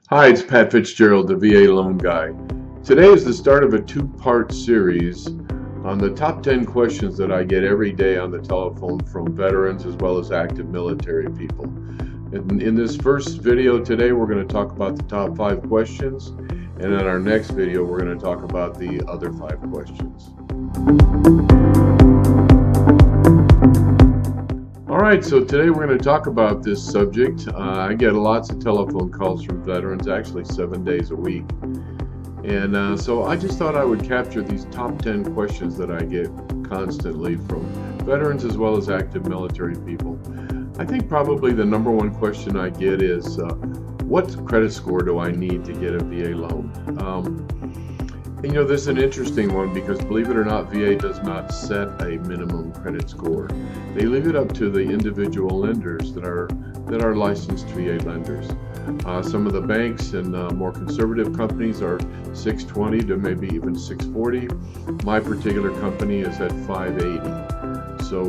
Hi, it's Pat Fitzgerald, the VA loan guy. Today is the start of a two-part series on the top 10 questions that I get every day on the telephone from veterans as well as active military people. In this first video today, we're going to talk about the top 5 questions, and in our next video, we're going to talk about the other 5 questions. Alright, so today we're going to talk about this subject. I get lots of telephone calls from veterans, actually 7 days a week. And so I just thought I would capture these top 10 questions that I get constantly from veterans as well as active military people. I think probably the number one question I get is, what credit score do I need to get a VA loan? And this is an interesting one because, believe it or not, VA does not set a minimum credit score. They leave it up to the individual lenders that are licensed VA lenders. Some of the banks and more conservative companies are 620 to maybe even 640. My particular company is at 580. So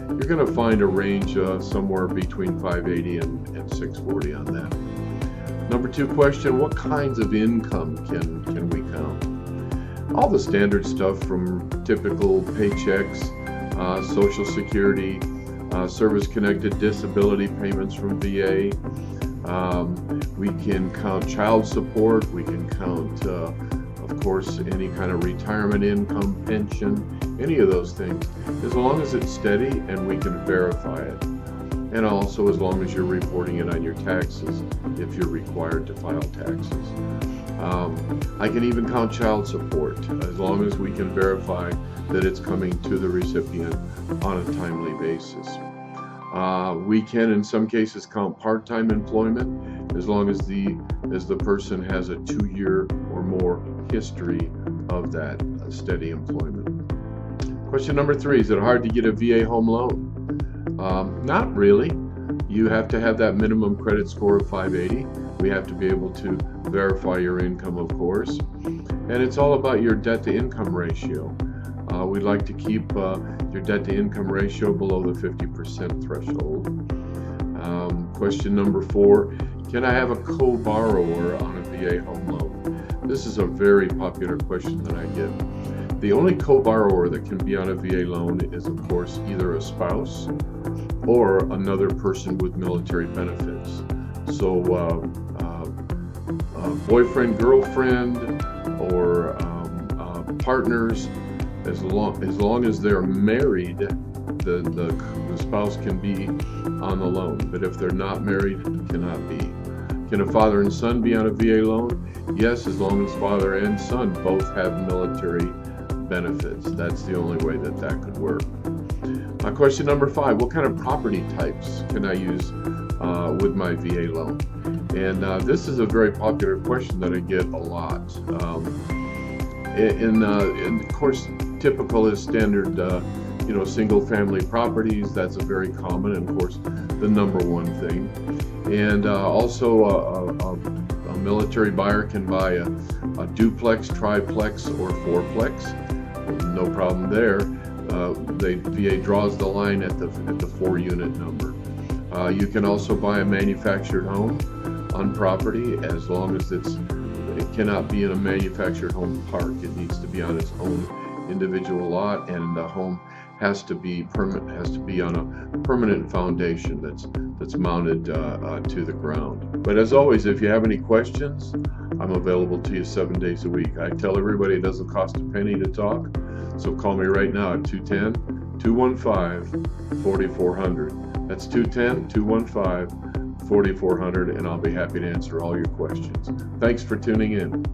you're going to find a range somewhere between 580 and 640 on that. Number 2 question, what kinds of income can we count? All the standard stuff from typical paychecks, Social Security, service-connected disability payments from VA. We can count child support. We can count, of course, any kind of retirement income, pension, any of those things, as long as it's steady and we can verify it. And also as long as you're reporting it on your taxes if you're required to file taxes. I can even count child support as long as we can verify that it's coming to the recipient on a timely basis. We can in some cases count part-time employment as long as the person has a 2-year or more history of that steady employment. Question number 3, is it hard to get a VA home loan? Not really. You have to have that minimum credit score of 580. We have to be able to verify your income, of course. And it's all about your debt-to-income ratio. We'd like to keep your debt-to-income ratio below the 50% threshold. Question number 4, can I have a co-borrower on a VA home loan? This is a very popular question that I get. The only co-borrower that can be on a VA loan is, of course, either a spouse or another person with military benefits. So boyfriend, girlfriend, or partners, as long as they're married, the spouse can be on the loan. But if they're not married, it cannot be. Can a father and son be on a VA loan? Yes, as long as father and son both have military benefits. That's the only way that could work. Question number 5, what kind of property types can I use with my VA loan? And this is a very popular question that I get a lot. And of course, typical is standard, single family properties. That's a very common, and of course, the number one thing. And also a military buyer can buy a duplex, triplex, or fourplex. No problem there. The VA draws the line at the 4-unit number. You can also buy a manufactured home on property as long as it cannot be in a manufactured home park. It needs to be on its own individual lot, and the home has to be on a permanent foundation that's mounted to the ground. But as always, if you have any questions, I'm available to you 7 days a week. I tell everybody it doesn't cost a penny to talk, so call me right now at 210-215-4400. That's 210-215-4400, and I'll be happy to answer all your questions. Thanks for tuning in.